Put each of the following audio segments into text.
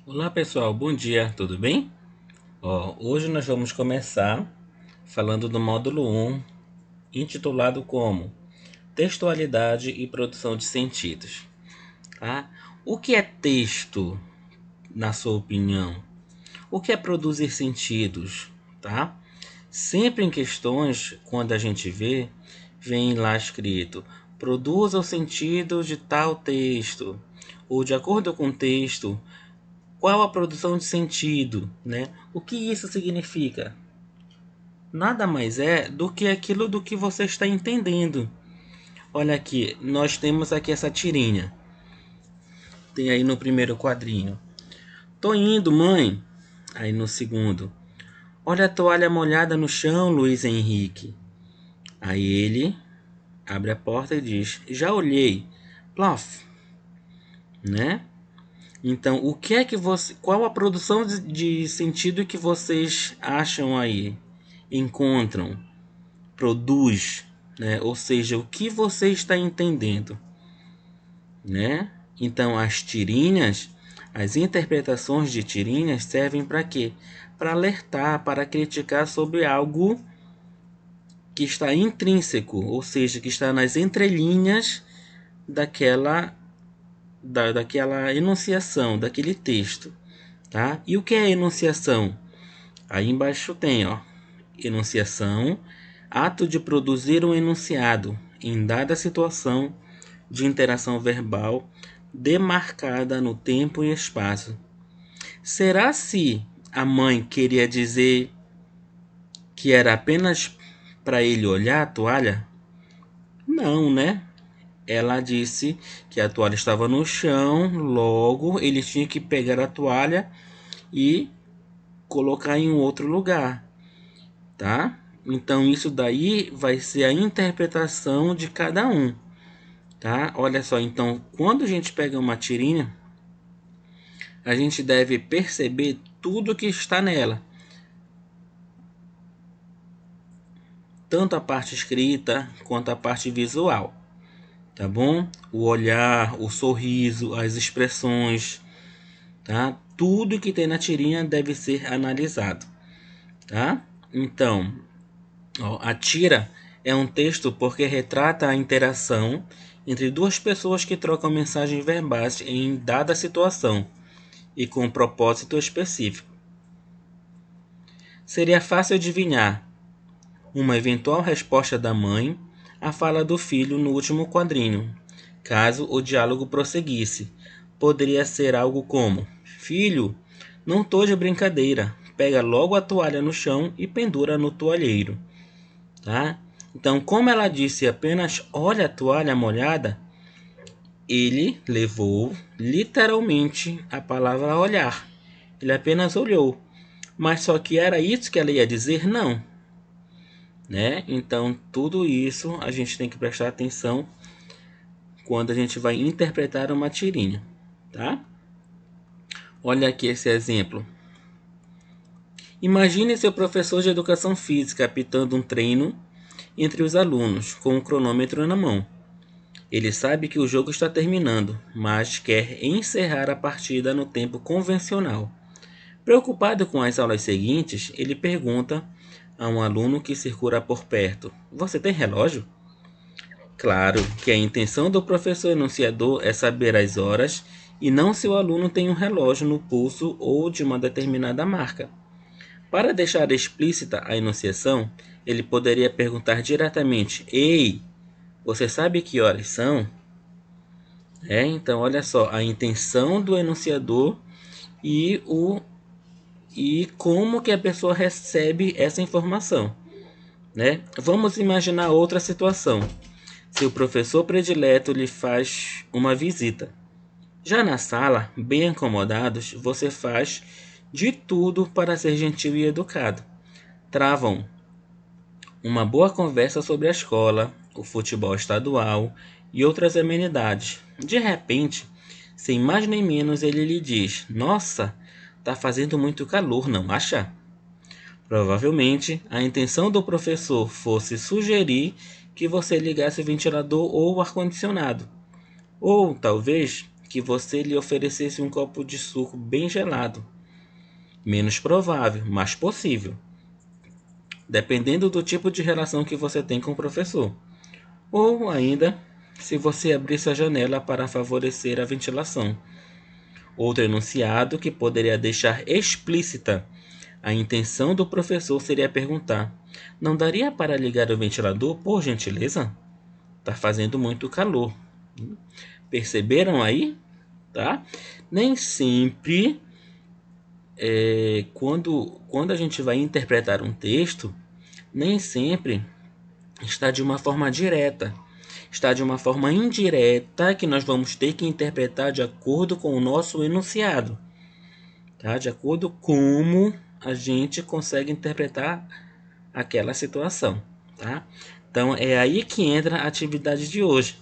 Olá pessoal, bom dia, tudo bem? Hoje nós vamos começar falando do módulo 1, intitulado como Textualidade e Produção de Sentidos. Tá? O que é texto, na sua opinião? O que é produzir sentidos? Tá? Sempre em questões, quando a gente vê, vem lá escrito: produza o sentido de tal texto, ou de acordo com o texto. Qual a produção de sentido, né? O que isso significa? Nada mais é do que aquilo do que você está entendendo. Olha aqui, nós temos aqui essa tirinha. Tem aí no primeiro quadrinho. Tô indo, mãe. Aí no segundo. Olha a toalha molhada no chão, Luiz Henrique. Aí ele abre a porta e diz: já olhei. Plof, né? Então, o que é que você, qual a produção de sentido que vocês acham aí? Encontram, produz, né? Ou seja, o que você está entendendo, né? Então, as tirinhas, as interpretações de tirinhas servem para quê? Para alertar, para criticar sobre algo que está intrínseco, ou seja, que está nas entrelinhas daquela daquela enunciação, daquele texto, tá? E o que é enunciação? Aí embaixo tem, ó, enunciação, ato de produzir um enunciado em dada situação de interação verbal demarcada no tempo e espaço. Será se a mãe queria dizer que era apenas para ele olhar a toalha? Não, né? Ela disse que a toalha estava no chão, logo ele tinha que pegar a toalha e colocar em um outro lugar, tá? Então isso daí vai ser a interpretação de cada um, tá? Olha só, então quando a gente pega uma tirinha, a gente deve perceber tudo que está nela, tanto a parte escrita quanto a parte visual, tá bom? O olhar, o sorriso, as expressões, tá? Tudo que tem na tirinha deve ser analisado, tá? Então, ó, a tira é um texto porque retrata a interação entre duas pessoas que trocam mensagens verbais em dada situação e com um propósito específico. Seria fácil adivinhar uma eventual resposta da mãe à fala do filho no último quadrinho, caso o diálogo prosseguisse. Poderia ser algo como: filho, não tô de brincadeira, pega logo a toalha no chão e pendura no toalheiro. Tá? Então, como ela disse apenas olha a toalha molhada, ele levou literalmente a palavra olhar. Ele apenas olhou. Mas só que era isso que ela ia dizer? Não. Né? Então, tudo isso a gente tem que prestar atenção quando a gente vai interpretar uma tirinha. Tá? Olha aqui esse exemplo. Imagine seu professor de educação física apitando um treino entre os alunos, com um cronômetro na mão. Ele sabe que o jogo está terminando, mas quer encerrar a partida no tempo convencional. Preocupado com as aulas seguintes, ele pergunta a um aluno que circula por perto: você tem relógio? Claro que a intenção do professor enunciador é saber as horas e não se o aluno tem um relógio no pulso ou de uma determinada marca. Para deixar explícita a enunciação, ele poderia perguntar diretamente: ei, você sabe que horas são? Então olha só, a intenção do enunciador e o e como que a pessoa recebe essa informação, né? Vamos imaginar outra situação. Seu professor predileto lhe faz uma visita. Já na sala, bem acomodados, você faz de tudo para ser gentil e educado. Travam uma boa conversa sobre a escola, o futebol estadual e outras amenidades. De repente, sem mais nem menos, ele lhe diz: nossa, tá fazendo muito calor, não acha? Provavelmente, a intenção do professor fosse sugerir que você ligasse o ventilador ou o ar-condicionado, ou talvez que você lhe oferecesse um copo de suco bem gelado. Menos provável, mas possível, dependendo do tipo de relação que você tem com o professor. Ou ainda, se você abrisse a janela para favorecer a ventilação. Outro enunciado que poderia deixar explícita a intenção do professor seria perguntar: não daria para ligar o ventilador, por gentileza? Tá fazendo muito calor. Perceberam aí? Tá? Nem sempre, quando a gente vai interpretar um texto, nem sempre está de uma forma direta. Está de uma forma indireta que nós vamos ter que interpretar de acordo com o nosso enunciado. Tá? De acordo com como a gente consegue interpretar aquela situação. Tá? Então é aí que entra a atividade de hoje.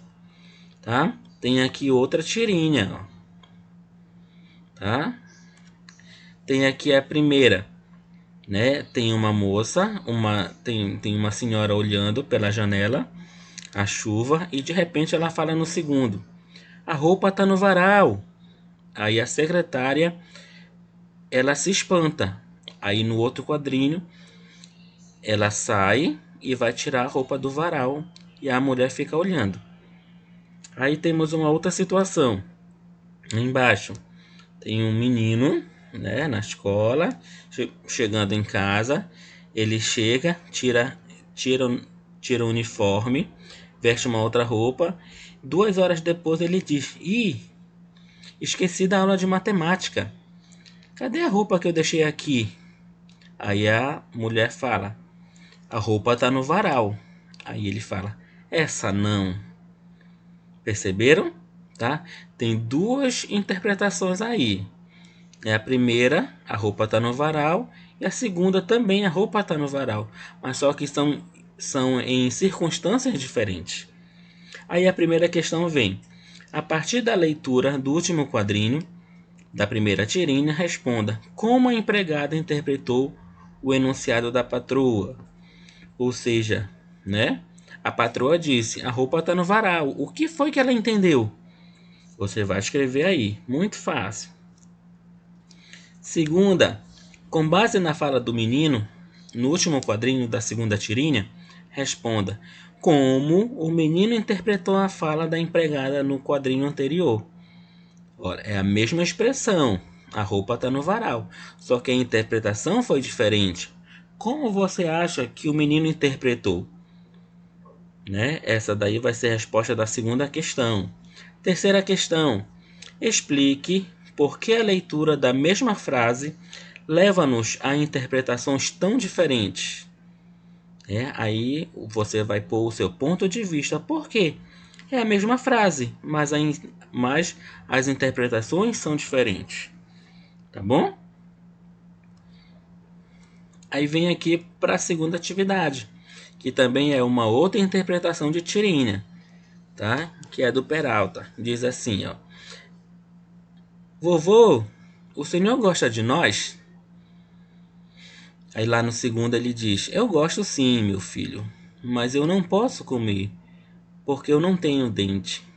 Tá? Tem aqui outra tirinha. Ó. Tá? Tem aqui a primeira. Né? Tem uma moça, tem uma senhora olhando pela janela a chuva e de repente ela fala no segundo: a roupa tá no varal. Aí a secretária ela se espanta. Aí no outro quadrinho ela sai e vai tirar a roupa do varal e a mulher fica olhando. Aí temos uma outra situação. Embaixo tem um menino, né, na escola, chegando em casa, ele chega, tira o uniforme, veste uma outra roupa. 2 horas depois ele diz: ih, esqueci da aula de matemática. Cadê a roupa que eu deixei aqui? Aí a mulher fala: a roupa tá no varal. Aí ele fala: essa não. Perceberam? Tá? Tem duas interpretações aí. A primeira, a roupa tá no varal, e a segunda também, a roupa tá no varal, mas só que são em circunstâncias diferentes. Aí a primeira questão vem: a partir da leitura do último quadrinho da primeira tirinha, responda como a empregada interpretou o enunciado da patroa. Ou seja, né? A patroa disse: a roupa tá no varal. O que foi que ela entendeu? Você vai escrever aí, muito fácil. Segunda, com base na fala do menino, no último quadrinho da segunda tirinha, responda como o menino interpretou a fala da empregada no quadrinho anterior. Ora, é a mesma expressão, a roupa está no varal, só que a interpretação foi diferente. Como você acha que o menino interpretou? Né? Essa daí vai ser a resposta da segunda questão. Terceira questão, explique por que a leitura da mesma frase leva-nos a interpretações tão diferentes. Aí você vai pôr o seu ponto de vista. Por quê? É a mesma frase, mas as interpretações são diferentes. Tá bom? Aí vem aqui para a segunda atividade, que também é uma outra interpretação de tirinha, tá? Que é do Peralta. Diz assim, ó: vovô, o senhor gosta de nós? Aí lá no segundo ele diz: eu gosto sim, meu filho, mas eu não posso comer, porque eu não tenho dente.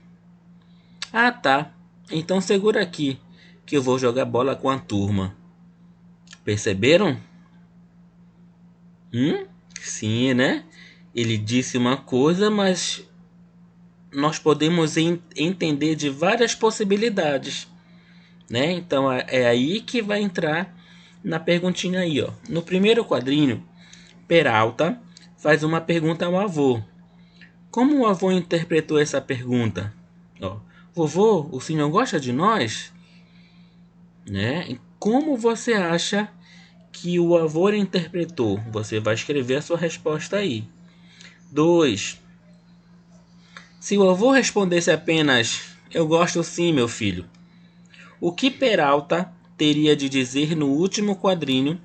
Ah, tá. Então segura aqui, que eu vou jogar bola com a turma. Perceberam? Sim, né? Ele disse uma coisa, mas nós podemos entender de várias possibilidades, né? Então é aí que vai entrar na perguntinha aí, ó. No primeiro quadrinho, Peralta faz uma pergunta ao avô. Como o avô interpretou essa pergunta? Ó, vovô, o senhor gosta de nós? Né? Como você acha que o avô interpretou? Você vai escrever a sua resposta aí. 2. Se o avô respondesse apenas: eu gosto sim, meu filho, o que Peralta teria de dizer no último quadrinho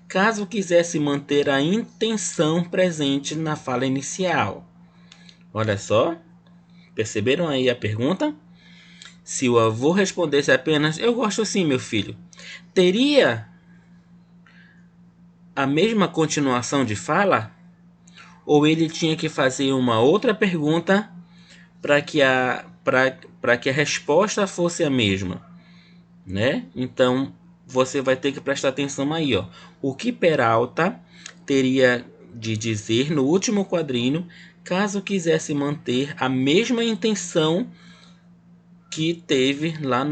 caso quisesse manter a intenção presente na fala inicial? Olha só, perceberam aí a pergunta? Se o avô respondesse apenas: eu gosto sim, meu filho, teria a mesma continuação de fala? Ou ele tinha que fazer uma outra pergunta para para que a resposta fosse a mesma, né? Então você vai ter que prestar atenção aí, ó. O que Peralta teria de dizer no último quadrinho caso quisesse manter a mesma intenção que teve lá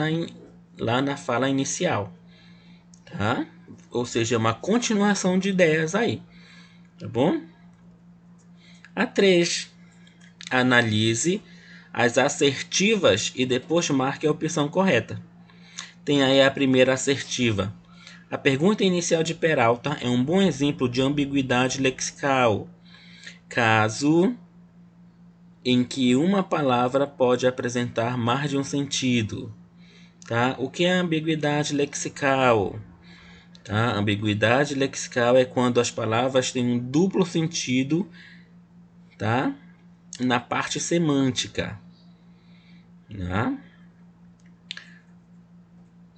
na fala inicial, tá? Ou seja, uma continuação de ideias aí, tá bom? A 3. Analise as assertivas e depois marque a opção correta. Tem aí a primeira assertiva. A pergunta inicial de Peralta é um bom exemplo de ambiguidade lexical, caso em que uma palavra pode apresentar mais de um sentido. Tá? O que é ambiguidade lexical? Tá? Ambiguidade lexical é quando as palavras têm um duplo sentido, tá? Na parte semântica. Tá?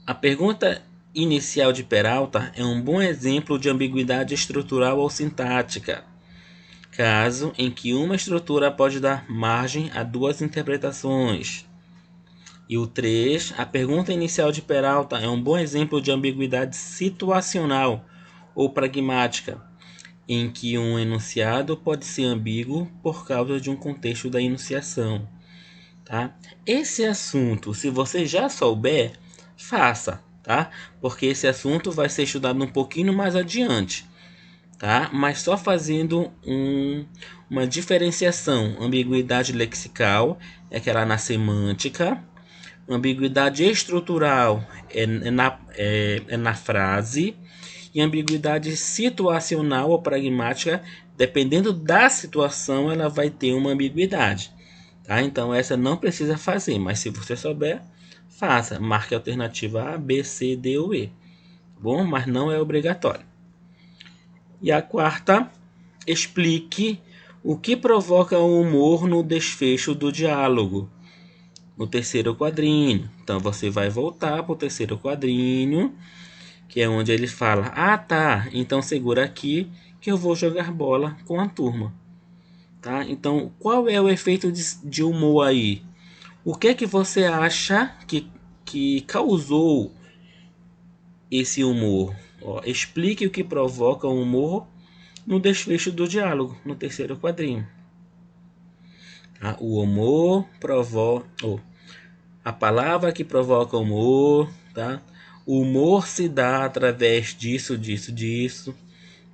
A pergunta inicial de Peralta é um bom exemplo de ambiguidade estrutural ou sintática, caso em que uma estrutura pode dar margem a duas interpretações. E o 3, a pergunta inicial de Peralta é um bom exemplo de ambiguidade situacional ou pragmática, em que um enunciado pode ser ambíguo por causa de um contexto da enunciação. Tá? Esse assunto, se você já souber, faça, tá? Porque esse assunto vai ser estudado um pouquinho mais adiante, tá? Mas só fazendo uma diferenciação. Ambiguidade lexical é aquela na semântica. Ambiguidade estrutural é na frase. E ambiguidade situacional ou pragmática, dependendo da situação, ela vai ter uma ambiguidade. Tá? Então essa não precisa fazer, mas se você souber, faça. Marque a alternativa A, B, C, D ou E. Bom, mas não é obrigatório. E a quarta, explique o que provoca o humor no desfecho do diálogo. No terceiro quadrinho. Então você vai voltar para o terceiro quadrinho, que é onde ele fala: ah, tá, então segura aqui que eu vou jogar bola com a turma. Tá? Então, qual é o efeito de humor aí? O que é que você acha que causou esse humor? Ó, explique o que provoca o humor no desfecho do diálogo, no terceiro quadrinho. Tá? O humor provoca... a palavra que provoca humor, tá? O humor se dá através disso, disso, disso,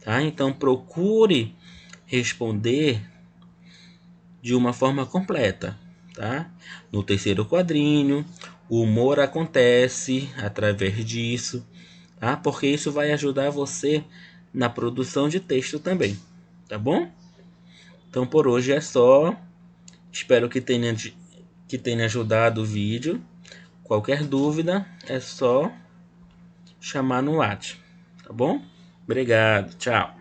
tá? Então procure responder de uma forma completa, tá? No terceiro quadrinho, o humor acontece através disso, tá? Porque isso vai ajudar você na produção de texto também, tá bom? Então por hoje é só. Espero que tenha ajudado o vídeo. Qualquer dúvida é só chamar no WhatsApp, tá bom? Obrigado, tchau.